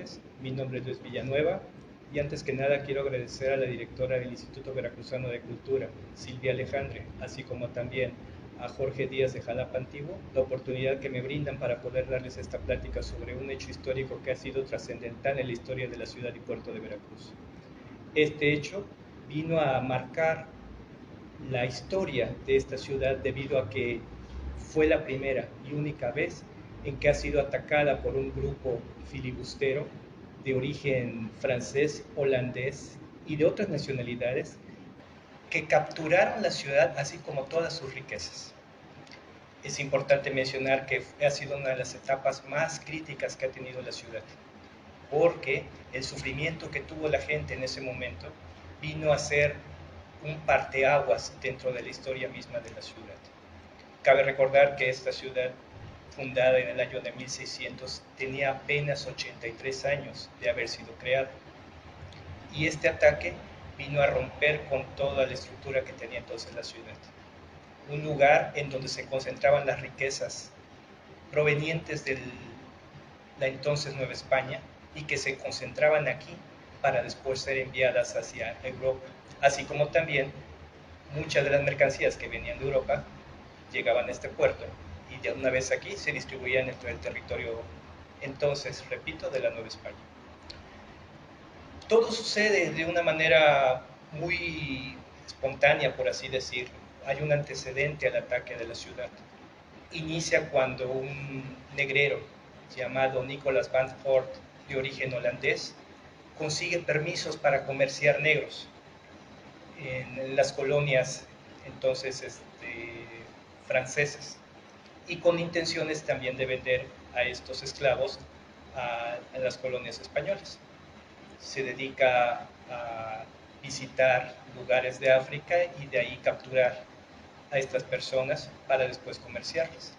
tardes. Mi nombre es Luis Villanueva y antes que nada quiero agradecer a la directora del Instituto Veracruzano de Cultura, Silvia Alejandre, así como también a Jorge Díaz de Jalapa Antiguo, la oportunidad que me brindan para poder darles esta plática sobre un hecho histórico que ha sido trascendental en la historia de la ciudad y puerto de Veracruz. Este hecho vino a marcar la historia de esta ciudad debido a que fue la primera y única vez en que ha sido atacada por un grupo filibustero de origen francés, holandés y de otras nacionalidades que capturaron la ciudad así como todas sus riquezas. Es importante mencionar que ha sido una de las etapas más críticas que ha tenido la ciudad, porque el sufrimiento que tuvo la gente en ese momento vino a ser un parteaguas dentro de la historia misma de la ciudad. Cabe recordar que esta ciudad, fundada en el año de 1600, tenía apenas 83 años de haber sido creada. Y este ataque vino a romper con toda la estructura que tenía entonces la ciudad. Un lugar en donde se concentraban las riquezas provenientes de la entonces Nueva España y que se concentraban aquí para después ser enviadas hacia Europa, así como también muchas de las mercancías que venían de Europa llegaban a este puerto y de una vez aquí se distribuían entre el territorio entonces, repito, de la Nueva España. Todo sucede de una manera muy espontánea, por así decirlo. Hay un antecedente al ataque de la ciudad. Inicia cuando un negrero llamado Nicholas Van Fort, de origen holandés, consigue permisos para comerciar negros en las colonias entonces francesas y con intenciones también de vender a estos esclavos a las colonias españolas. Se dedica a visitar lugares de África y de ahí capturar a estas personas para después comerciarlas.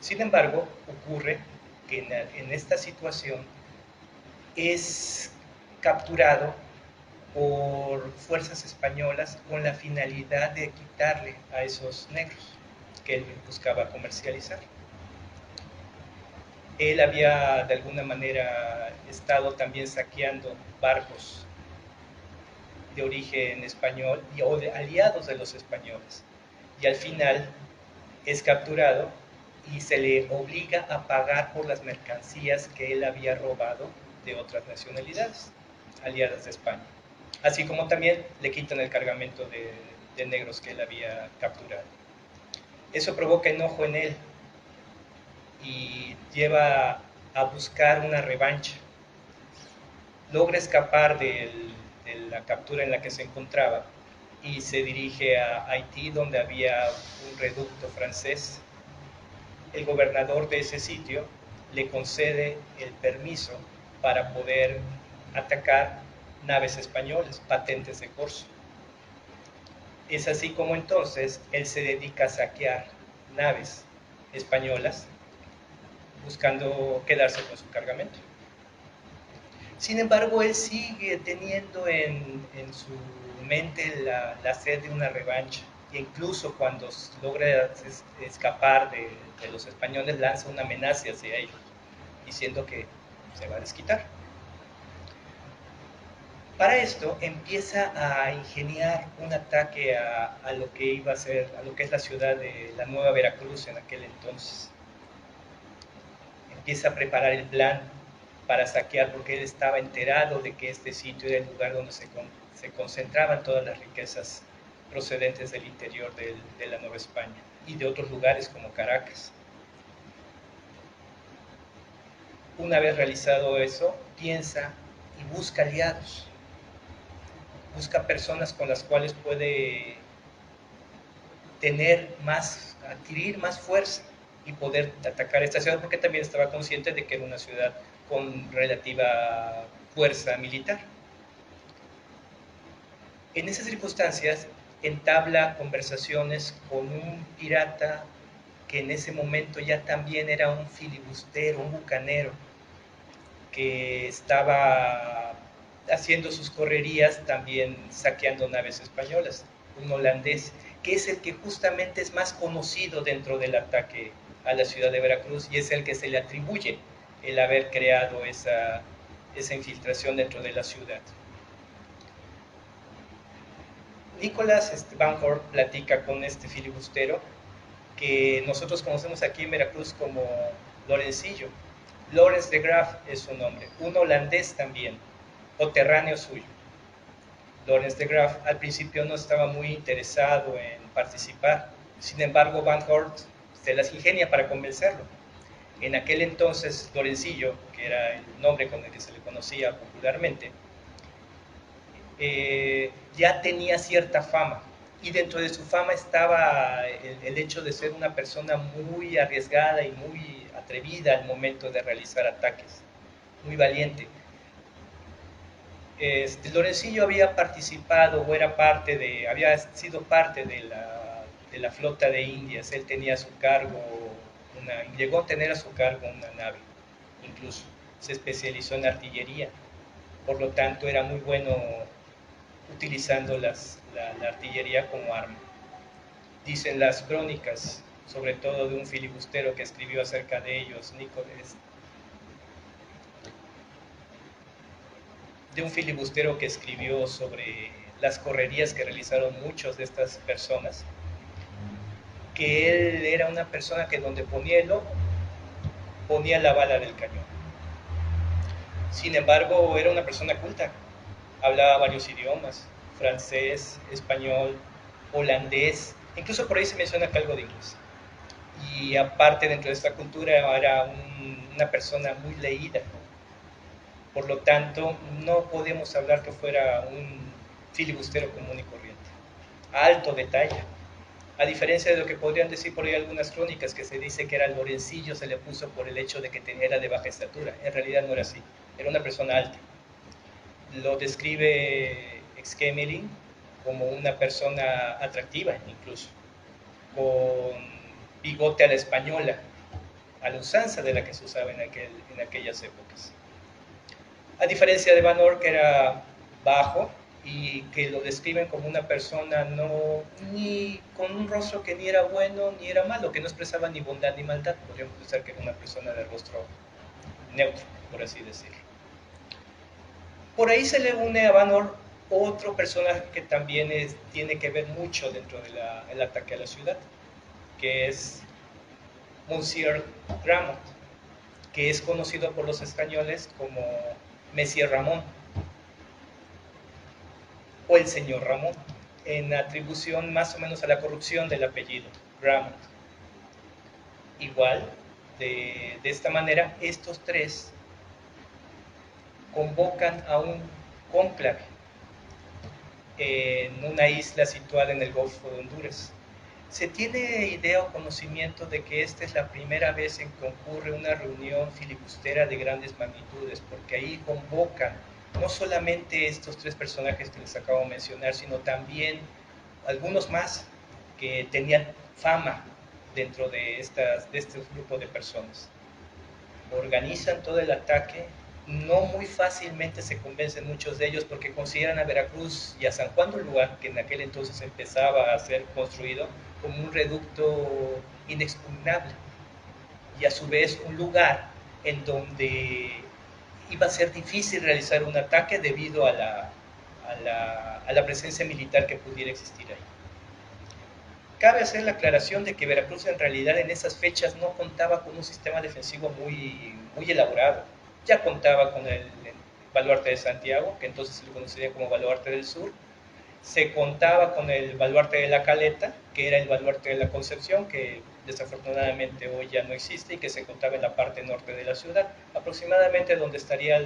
Sin embargo, ocurre que en esta situación es capturado por fuerzas españolas con la finalidad de quitarle a esos negros que él buscaba comercializar. Él había de alguna manera estado también saqueando barcos de origen español o de aliados de los españoles. Y al final es capturado y se le obliga a pagar por las mercancías que él había robado de otras nacionalidades aliadas de España. Así como también le quitan el cargamento de negros que él había capturado. Eso provoca enojo en él y lleva a buscar una revancha. Logra escapar de la captura en la que se encontraba y se dirige a Haití, donde había un reducto francés. El gobernador de ese sitio le concede el permiso para poder atacar naves españolas, patentes de corso. Es así como entonces él se dedica a saquear naves españolas buscando quedarse con su cargamento. Sin embargo, él sigue teniendo en su mente la sed de una revancha. E incluso cuando logra escapar de los españoles, lanza una amenaza hacia ellos, diciendo que se va a desquitar. Para esto empieza a ingeniar un ataque a lo que iba a ser, a lo que es la ciudad de la Nueva Veracruz en aquel entonces. Empieza a preparar el plan para saquear, porque él estaba enterado de que este sitio era el lugar donde se concentraban todas las riquezas procedentes del interior de la Nueva España y de otros lugares como Caracas. Una vez realizado eso, piensa y busca aliados, busca personas con las cuales puede adquirir más fuerza y poder atacar esta ciudad, porque también estaba consciente de que era una ciudad con relativa fuerza militar. En esas circunstancias entabla conversaciones con un pirata que en ese momento ya también era un filibustero, un bucanero, que estaba haciendo sus correrías también saqueando naves españolas, un holandés, que es el que justamente es más conocido dentro del ataque a la ciudad de Veracruz y es el que se le atribuye el haber creado esa infiltración dentro de la ciudad. Nicolás Van Horn platica con este filibustero que nosotros conocemos aquí en Veracruz como Lorencillo. Lawrence de Graaf es su nombre, un holandés también, coterráneo suyo. Lawrence de Graaf al principio no estaba muy interesado en participar, sin embargo Van Horn se las ingenia para convencerlo. En aquel entonces Lorencillo, que era el nombre con el que se le conocía popularmente, ya tenía cierta fama, y dentro de su fama estaba el hecho de ser una persona muy arriesgada y muy atrevida al momento de realizar ataques, muy valiente. Lorencillo había participado o era parte de, había sido parte de la flota de Indias. Él tenía a su cargo, llegó a tener a su cargo una nave, incluso se especializó en artillería, por lo tanto era muy bueno utilizando la artillería como arma. Dicen las crónicas, sobre todo de un filibustero que escribió acerca de ellos, de un filibustero que escribió sobre las correrías que realizaron muchos de estas personas, que él era una persona que donde ponía el ojo, ponía la bala del cañón. Sin embargo, era una persona culta, hablaba varios idiomas, francés, español, holandés, incluso por ahí se menciona que algo de inglés. Y aparte dentro de esta cultura era una persona muy leída. Por lo tanto, no podemos hablar que fuera un filibustero común y corriente. Alto de talla. A diferencia de lo que podrían decir por ahí algunas crónicas, que se dice que era Lorencillo, se le puso por el hecho de que era de baja estatura. En realidad no era así. Era una persona alta. Lo describe Exquemelin como una persona atractiva, incluso, con bigote a la española, a la usanza de la que se usaba en aquellas épocas. A diferencia de Van Horn, que era bajo y que lo describen como una persona ni con un rostro que ni era bueno ni era malo, que no expresaba ni bondad ni maldad. Podríamos pensar que era una persona de rostro neutro, por así decirlo. Por ahí se le une a Van Horn otro personaje que también tiene que ver mucho dentro del ataque a la ciudad, que es Monsieur Gramont, que es conocido por los españoles como Messier Ramón o el señor Ramón, en atribución más o menos a la corrupción del apellido Gramont. Igual, de esta manera, estos tres convocan a un cónclave en una isla situada en el Golfo de Honduras. Se tiene idea o conocimiento de que esta es la primera vez en que ocurre una reunión filibustera de grandes magnitudes, porque ahí convocan no solamente estos tres personajes que les acabo de mencionar, sino también algunos más que tenían fama dentro de este grupo de personas. Organizan todo el ataque. No muy fácilmente se convencen muchos de ellos porque consideran a Veracruz y a San Juan del Lugar, que en aquel entonces empezaba a ser construido, como un reducto inexpugnable y a su vez un lugar en donde iba a ser difícil realizar un ataque debido a la presencia militar que pudiera existir ahí. Cabe hacer la aclaración de que Veracruz en realidad en esas fechas no contaba con un sistema defensivo muy elaborado. Ya contaba con el baluarte de Santiago, que entonces se le conocía como baluarte del sur. Se contaba con el baluarte de la Caleta, que era el baluarte de la Concepción, que desafortunadamente hoy ya no existe y que se contaba en la parte norte de la ciudad, aproximadamente donde estarían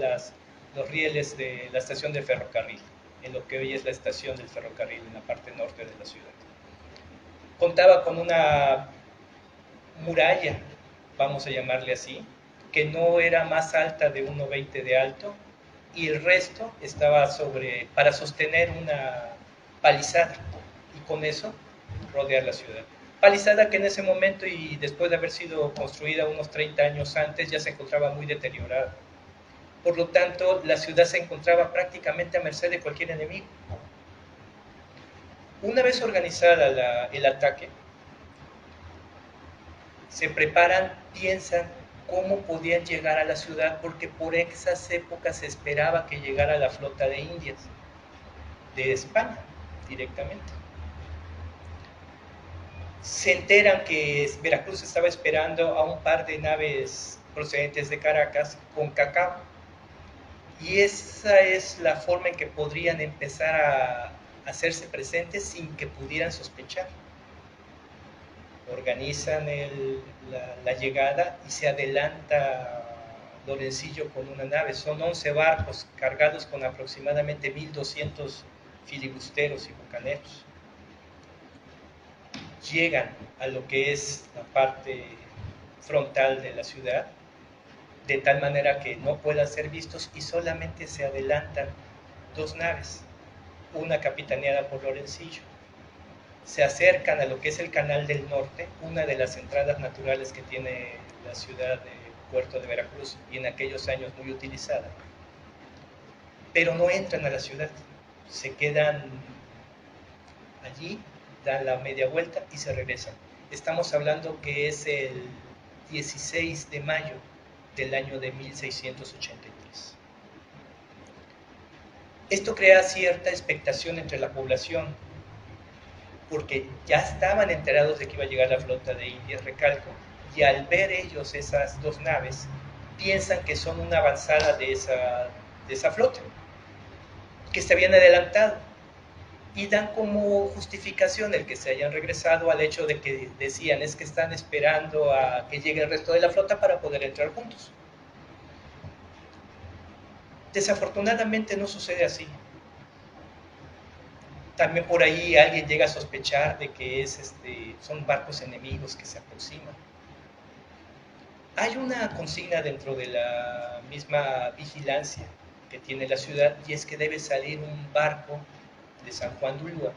los rieles de la estación de ferrocarril, en lo que hoy es la estación del ferrocarril en la parte norte de la ciudad. Contaba con una muralla, vamos a llamarle así, que no era más alta de 1,20 de alto, y el resto estaba para sostener una palizada, y con eso rodear la ciudad. Palizada que en ese momento y después de haber sido construida unos 30 años antes ya se encontraba muy deteriorada. Por lo tanto, la ciudad se encontraba prácticamente a merced de cualquier enemigo. Una vez organizada el ataque, se preparan, piensan cómo podían llegar a la ciudad, porque por esas épocas se esperaba que llegara la flota de Indias, de España, directamente. Se enteran que Veracruz estaba esperando a un par de naves procedentes de Caracas con cacao. Y esa es la forma en que podrían empezar a hacerse presentes sin que pudieran sospechar. Organizan la llegada y se adelanta Lorencillo con una nave. Son 11 barcos cargados con aproximadamente 1.200 filibusteros y bucaneros. Llegan a lo que es la parte frontal de la ciudad, de tal manera que no puedan ser vistos y solamente se adelantan 2 naves, una capitaneada por Lorencillo. Se acercan a lo que es el Canal del Norte, una de las entradas naturales que tiene la ciudad de Puerto de Veracruz y en aquellos años muy utilizada, pero no entran a la ciudad, se quedan allí, dan la media vuelta y se regresan. Estamos hablando que es el 16 de mayo del año de 1683. Esto crea cierta expectación entre la población, porque ya estaban enterados de que iba a llegar la flota de Indias, recalco, y al ver ellos esas 2 naves, piensan que son una avanzada de esa flota, que se habían adelantado, y dan como justificación el que se hayan regresado al hecho de que decían es que están esperando a que llegue el resto de la flota para poder entrar juntos. Desafortunadamente no sucede así. También por ahí alguien llega a sospechar de que son barcos enemigos que se aproximan. Hay una consigna dentro de la misma vigilancia que tiene la ciudad y es que debe salir un barco de San Juan de Ulúa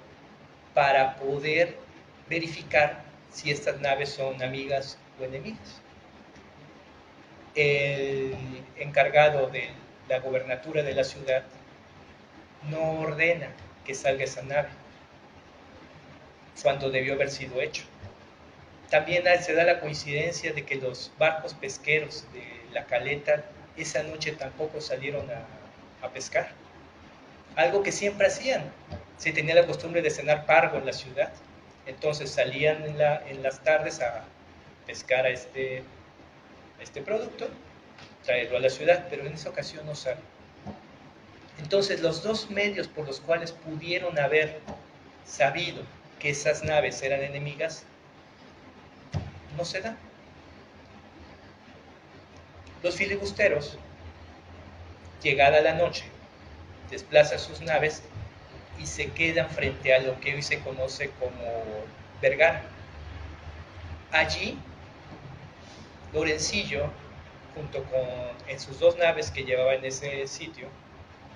para poder verificar si estas naves son amigas o enemigas. El encargado de la gobernatura de la ciudad no ordena que salga esa nave cuando debió haber sido hecho. También se da la coincidencia de que los barcos pesqueros de la caleta esa noche tampoco salieron a pescar. Algo que siempre hacían. Se tenía la costumbre de cenar pargo en la ciudad. Entonces salían en las tardes a pescar a este producto, traerlo a la ciudad, pero en esa ocasión no salió. Entonces los 2 medios por los cuales pudieron haber sabido que esas naves eran enemigas no se dan. Los filibusteros, llegada la noche, desplazan sus naves y se quedan frente a lo que hoy se conoce como Vergara. Allí, Lorencillo, junto con en sus 2 naves que llevaba en ese sitio,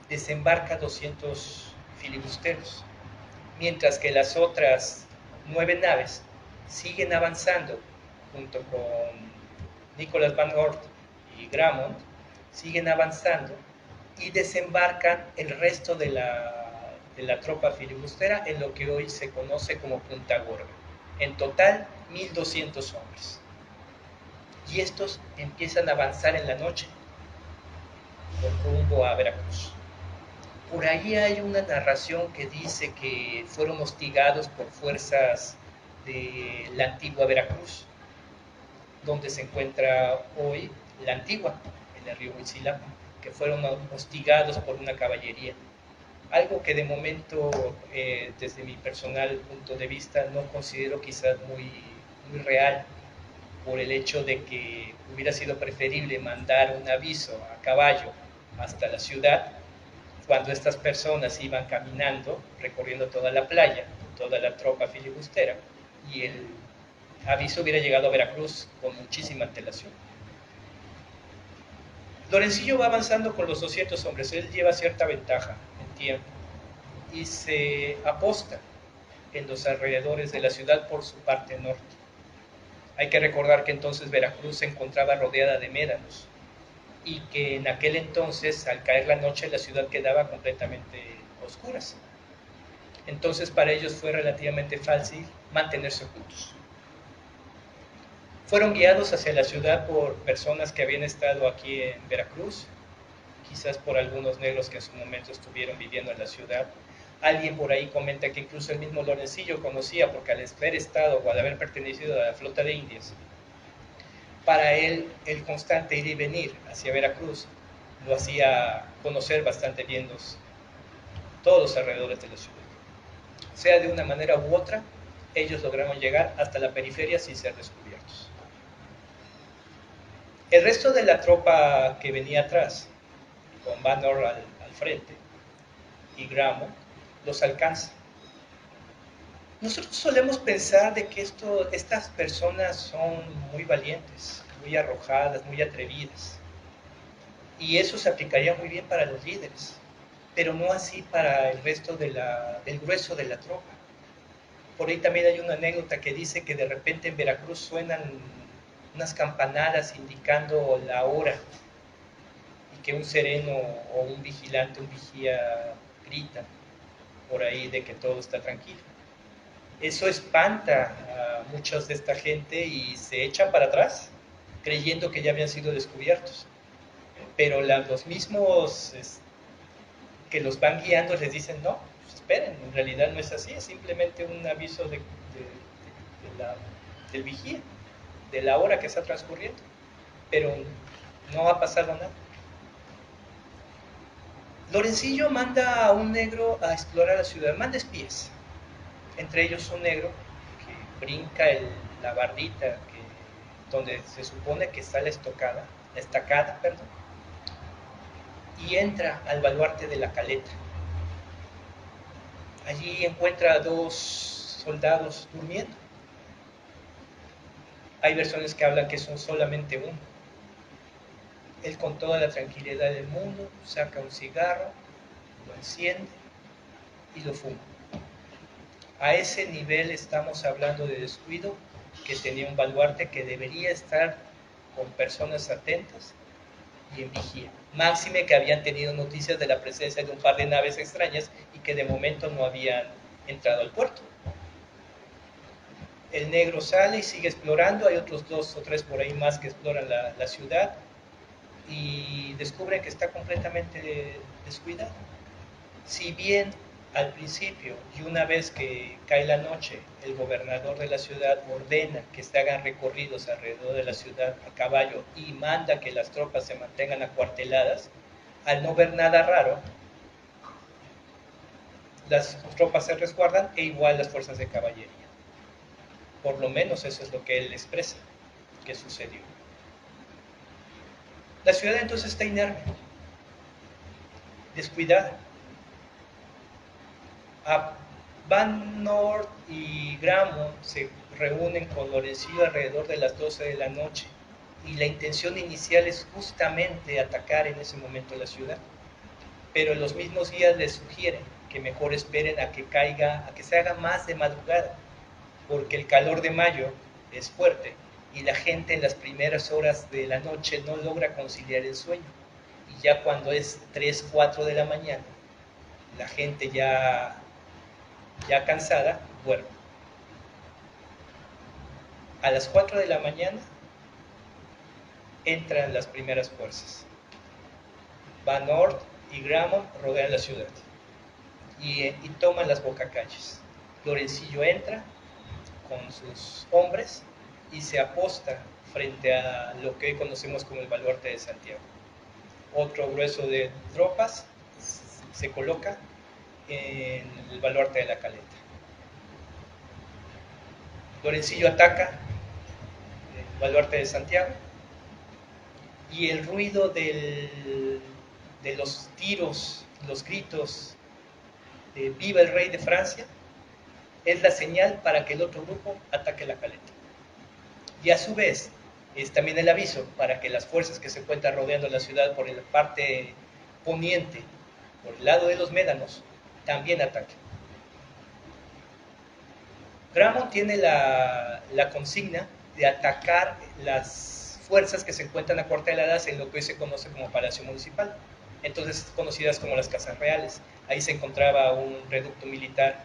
desembarca 200 filibusteros, mientras que las otras 9 naves siguen avanzando junto con Nicholas Van Oort y Gramont, siguen avanzando y desembarcan el resto de la tropa filibustera en lo que hoy se conoce como Punta Gorda. En total, 1.200 hombres. Y estos empiezan a avanzar en la noche por rumbo a Veracruz. Por ahí hay una narración que dice que fueron hostigados por fuerzas de la antigua Veracruz, donde se encuentra hoy la antigua, en el río Huitzilapa, que fueron hostigados por una caballería. Algo que de momento, desde mi personal punto de vista, no considero quizás muy real, por el hecho de que hubiera sido preferible mandar un aviso a caballo hasta la ciudad cuando estas personas iban caminando, recorriendo toda la playa, toda la tropa filibustera, y el aviso hubiera llegado a Veracruz con muchísima antelación. Lorencillo va avanzando con los 200 hombres, él lleva cierta ventaja en tiempo y se aposta en los alrededores de la ciudad por su parte norte. Hay que recordar que entonces Veracruz se encontraba rodeada de médanos y que en aquel entonces, al caer la noche, la ciudad quedaba completamente oscuras. Entonces para ellos fue relativamente fácil mantenerse ocultos. Fueron guiados hacia la ciudad por personas que habían estado aquí en Veracruz, quizás por algunos negros que en su momento estuvieron viviendo en la ciudad. Alguien por ahí comenta que incluso el mismo Lorencillo conocía, porque al haber estado o al haber pertenecido a la flota de indias, para él el constante ir y venir hacia Veracruz lo hacía conocer bastante bien todos los alrededores de la ciudad. Sea de una manera u otra, ellos lograron llegar hasta la periferia sin ser descubiertos. El resto de la tropa que venía atrás, con Van Ord al frente y Gramo, los alcanza. Nosotros solemos pensar de que estas personas son muy valientes, muy arrojadas, muy atrevidas. Y eso se aplicaría muy bien para los líderes, pero no así para el resto del grueso de la tropa. Por ahí también hay una anécdota que dice que de repente en Veracruz suenan unas campanadas indicando la hora y que un sereno o un vigilante, un vigía grita por ahí de que todo está tranquilo. Eso espanta a muchos de esta gente y se echan para atrás creyendo que ya habían sido descubiertos. Pero los mismos que los van guiando les dicen, no, pues esperen, en realidad no es así, es simplemente un aviso del vigía, de la hora que está transcurriendo, pero no ha pasado nada. Lorencillo manda a un negro a explorar la ciudad, manda espías, entre ellos un negro que brinca la bardita donde se supone que está la estacada, y entra al baluarte de la caleta. Allí encuentra a dos soldados durmiendo. Hay versiones que hablan que son solamente uno. Él, con toda la tranquilidad del mundo, saca un cigarro, lo enciende y lo fuma. A ese nivel estamos hablando de descuido, que tenía un baluarte que debería estar con personas atentas y en vigía. Máxime que habían tenido noticias de la presencia de un par de naves extrañas y que de momento no habían entrado al puerto. El negro sale y sigue explorando, hay otros 2 o 3 por ahí más que exploran la ciudad y descubren que está completamente descuidado. Si bien al principio y una vez que cae la noche, el gobernador de la ciudad ordena que se hagan recorridos alrededor de la ciudad a caballo y manda que las tropas se mantengan acuarteladas, al no ver nada raro, las tropas se resguardan e igual las fuerzas de caballería. Por lo menos eso es lo que él expresa que sucedió. La ciudad entonces está inerme, descuidada. Van Ord y Gramo se reúnen con Lorencillo alrededor de las 12 de la noche y la intención inicial es justamente atacar en ese momento la ciudad. Pero los mismos guías les sugieren que mejor esperen a que caiga, a que se haga más de madrugada, porque el calor de mayo es fuerte y la gente en las primeras horas de la noche no logra conciliar el sueño. Y ya cuando es 3, 4 de la mañana, la gente ya cansada duerme. A las 4 de la mañana entran las primeras fuerzas. Van Ord y Gramo rodean la ciudad y toman las bocacalles. Lorencillo entra con sus hombres y se aposta frente a lo que hoy conocemos como el baluarte de Santiago. Otro grueso de tropas se coloca en el baluarte de la caleta. Lorencillo ataca el baluarte de Santiago y el ruido de los tiros, los gritos de "Viva el rey de Francia" es la señal para que el otro grupo ataque la caleta. Y a su vez es también el aviso para que las fuerzas que se encuentran rodeando la ciudad por la parte poniente, por el lado de los médanos, también ataquen. Gramo tiene la consigna de atacar las fuerzas que se encuentran acuarteladas en lo que hoy se conoce como Palacio Municipal, entonces conocidas como las Casas Reales. Ahí se encontraba un reducto militar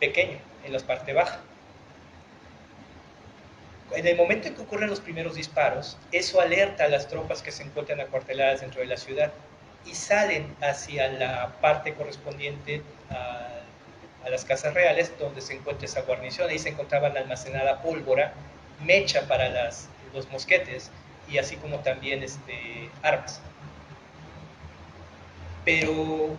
pequeño en la parte baja. En el momento en que ocurren los primeros disparos, eso alerta a las tropas que se encuentran acuarteladas dentro de la ciudad y salen hacia la parte correspondiente a las casas reales donde se encuentra esa guarnición. Ahí se encontraban almacenada pólvora, mecha para los mosquetes y así como también armas. Pero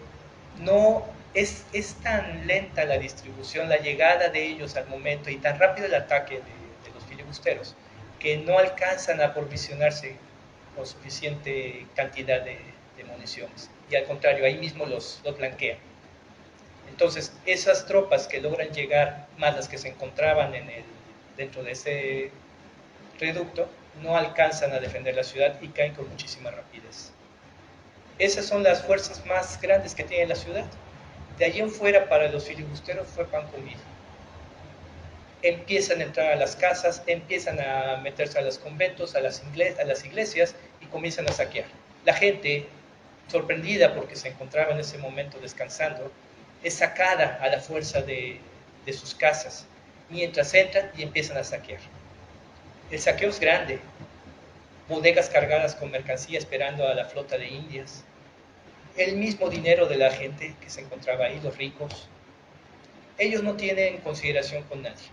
no es tan lenta la distribución, la llegada de ellos al momento y tan rápido el ataque de los filibusteros que no alcanzan a aprovisionarse con suficiente cantidad de municiones. Y al contrario, ahí mismo los blanquean. Entonces, esas tropas que logran llegar, más las que se encontraban dentro de ese reducto, no alcanzan a defender la ciudad y caen con muchísima rapidez. Esas son las fuerzas más grandes que tiene la ciudad. De allí en fuera, para los filibusteros fue pan comido. Empiezan a entrar a las casas, empiezan a meterse a los conventos, a las iglesias y comienzan a saquear. La gente, sorprendida porque se encontraba en ese momento descansando, es sacada a la fuerza de sus casas, mientras entran y empiezan a saquear. El saqueo es grande, bodegas cargadas con mercancía esperando a la flota de indias, el mismo dinero de la gente que se encontraba ahí, los ricos. Ellos no tienen consideración con nadie,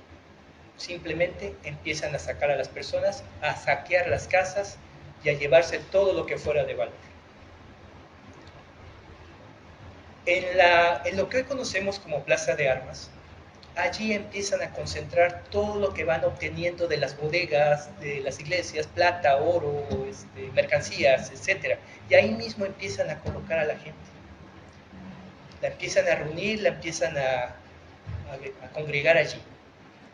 simplemente empiezan a sacar a las personas, a saquear las casas y a llevarse todo lo que fuera de valor. En lo que hoy conocemos como Plaza de Armas, allí empiezan a concentrar todo lo que van obteniendo de las bodegas, de las iglesias, plata, oro, mercancías, etc. Y ahí mismo empiezan a colocar a la gente. La empiezan a reunir, la empiezan a congregar allí.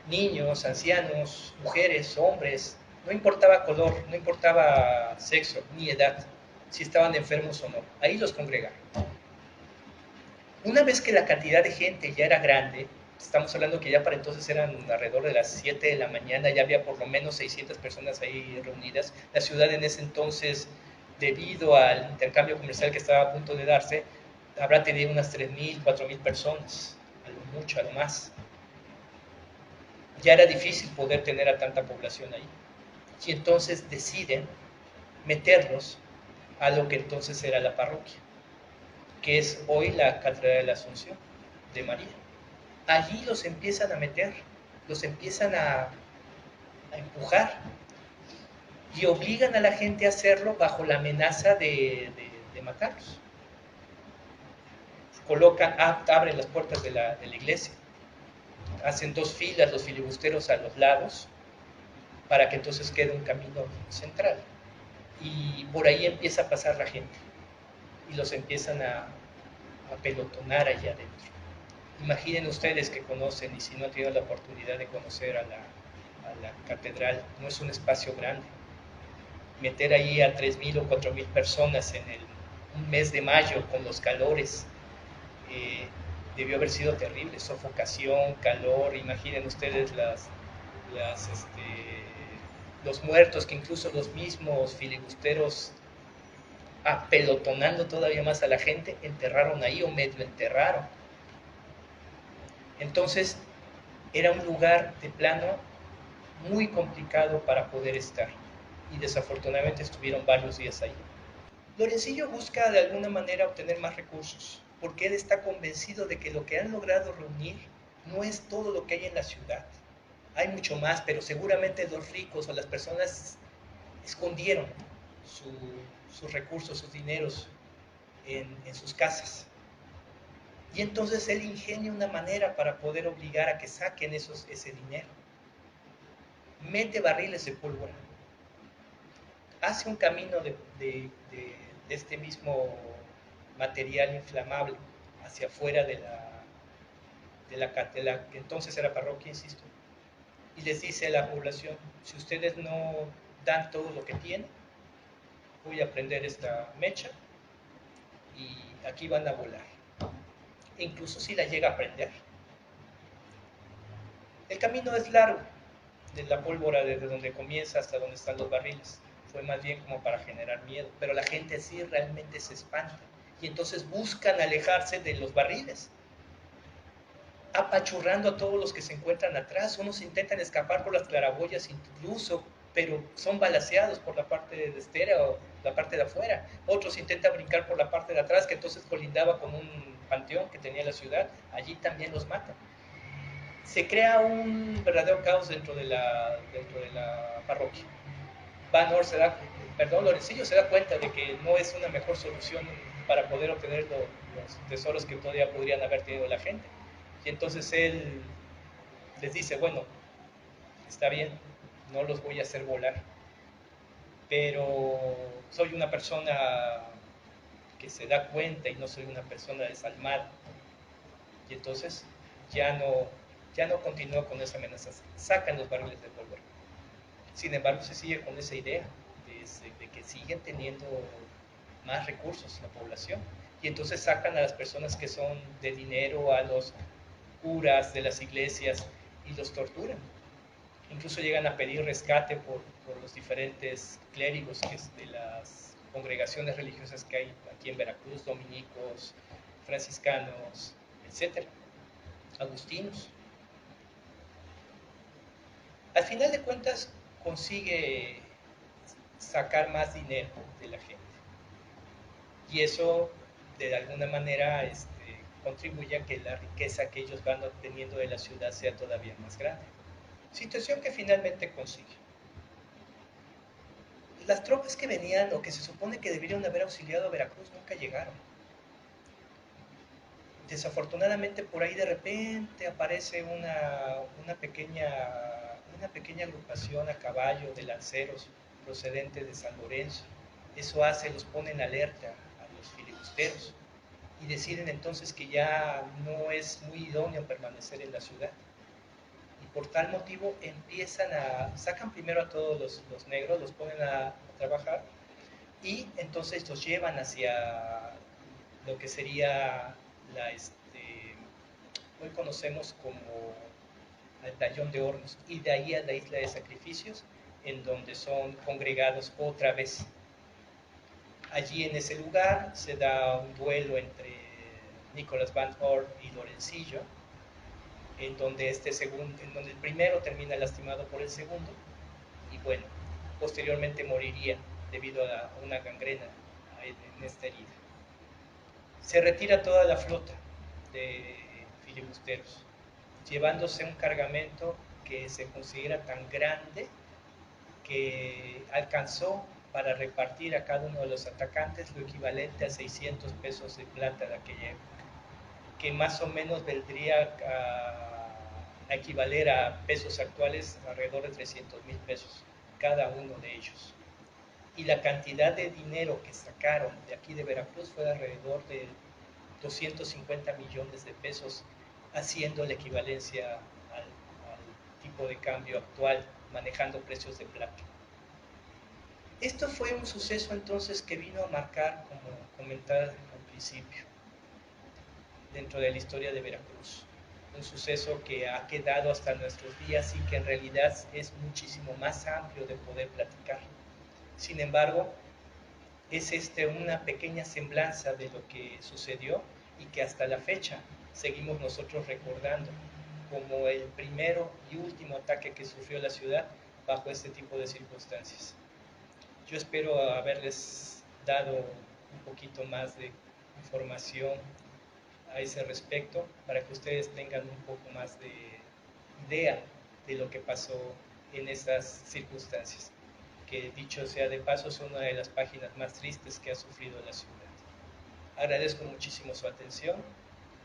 Niños, ancianos, mujeres, hombres, no importaba color, no importaba sexo ni edad, si estaban enfermos o no, ahí los congregaron. Una vez que la cantidad de gente ya era grande, estamos hablando que ya para entonces eran alrededor de las 7 de la mañana, ya había por lo menos 600 personas ahí reunidas. La ciudad en ese entonces, debido al intercambio comercial que estaba a punto de darse, habrá tenido unas 3.000, 4.000 personas, a lo mucho, a lo más. Ya era difícil poder tener a tanta población ahí. Y entonces deciden meterlos a lo que entonces era la parroquia, que es hoy la Catedral de la Asunción de María. Allí los empiezan a meter, los empiezan a empujar y obligan a la gente a hacerlo bajo la amenaza de matarlos. Abren las puertas de la iglesia, hacen 2 filas los filibusteros a los lados para que entonces quede un camino central. Y por ahí empieza a pasar la gente y los empiezan a pelotonar allá adentro. Imaginen ustedes que conocen, y si no han tenido la oportunidad de conocer a la catedral, no es un espacio grande. Meter ahí a 3.000 o 4.000 personas en un mes de mayo con los calores, debió haber sido terrible, sofocación, calor. Imaginen ustedes los muertos que incluso los mismos filibusteros, apelotonando todavía más a la gente, enterraron ahí o medio enterraron. Entonces era un lugar de plano muy complicado para poder estar y desafortunadamente estuvieron varios días ahí. Lorencillo busca de alguna manera obtener más recursos porque él está convencido de que lo que han logrado reunir no es todo lo que hay en la ciudad. Hay mucho más, pero seguramente los ricos o las personas escondieron sus recursos, sus dineros en sus casas. Y entonces él ingenia una manera para poder obligar a que saquen ese dinero. Mete barriles de pólvora. Hace un camino de este mismo material inflamable hacia afuera de la que entonces era parroquia, insisto. Y les dice a la población, si ustedes no dan todo lo que tienen, voy a prender esta mecha y aquí van a volar. E incluso si la llega a prender. El camino es largo, de la pólvora desde donde comienza hasta donde están los barriles. Fue más bien como para generar miedo, pero la gente sí realmente se espanta y entonces buscan alejarse de los barriles. apachurrando a todos los que se encuentran atrás. Unos intentan escapar por las claraboyas incluso, pero son balaceados por la parte de estera o la parte de afuera. Otros intentan brincar por la parte de atrás, que entonces colindaba con un panteón que tenía la ciudad. Allí también los matan. Se crea un verdadero caos dentro de la parroquia. Lorencillo se da cuenta de que no es una mejor solución para poder obtener los tesoros que todavía podrían haber tenido la gente. Y entonces él les dice, bueno, está bien, no los voy a hacer volar, pero soy una persona que se da cuenta y no soy una persona desalmada. Y entonces ya no, ya no continúa con esa amenaza, sacan los barriles de pólvora. Sin embargo, se sigue con esa idea de que siguen teniendo más recursos la población. Y entonces sacan a las personas que son de dinero, a los curas de las iglesias, y los torturan. Incluso llegan a pedir rescate por los diferentes clérigos de las congregaciones religiosas que hay aquí en Veracruz, dominicos, franciscanos, etcétera, agustinos. Al final de cuentas consigue sacar más dinero de la gente, y eso de alguna manera contribuye a que la riqueza que ellos van obteniendo de la ciudad sea todavía más grande. Situación que finalmente consigue. Las tropas que venían o que se supone que deberían haber auxiliado a Veracruz nunca llegaron. Desafortunadamente por ahí de repente aparece una pequeña agrupación a caballo de lanceros procedentes de San Lorenzo. Eso los pone en alerta a los filibusteros y deciden entonces que ya no es muy idóneo permanecer en la ciudad. Y por tal motivo sacan primero a todos los negros, los ponen a trabajar, y entonces los llevan hacia lo que sería hoy conocemos como al Tallón de Hornos, y de ahí a la isla de Sacrificios, en donde son congregados otra vez. Allí en ese lugar se da un duelo entre Nicholas Van Horn y Lorencillo, en donde el primero termina lastimado por el segundo, y bueno, posteriormente moriría debido a una gangrena en esta herida. Se retira toda la flota de filibusteros, llevándose un cargamento que se considera tan grande que alcanzó para repartir a cada uno de los atacantes lo equivalente a 600 pesos de plata de aquella época, que más o menos vendría a equivaler a pesos actuales alrededor de 300,000 pesos cada uno de ellos. Y la cantidad de dinero que sacaron de aquí de Veracruz fue alrededor de 250 millones de pesos, haciendo la equivalencia al tipo de cambio actual, manejando precios de plata. Esto fue un suceso entonces que vino a marcar, como comentaba al principio, dentro de la historia de Veracruz. Un suceso que ha quedado hasta nuestros días y que en realidad es muchísimo más amplio de poder platicar. Sin embargo, es una pequeña semblanza de lo que sucedió y que hasta la fecha seguimos nosotros recordando como el primero y último ataque que sufrió la ciudad bajo este tipo de circunstancias. Yo espero haberles dado un poquito más de información a ese respecto para que ustedes tengan un poco más de idea de lo que pasó en esas circunstancias, que dicho sea de paso son una de las páginas más tristes que ha sufrido la ciudad. Agradezco muchísimo su atención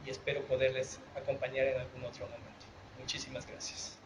y espero poderles acompañar en algún otro momento. Muchísimas gracias.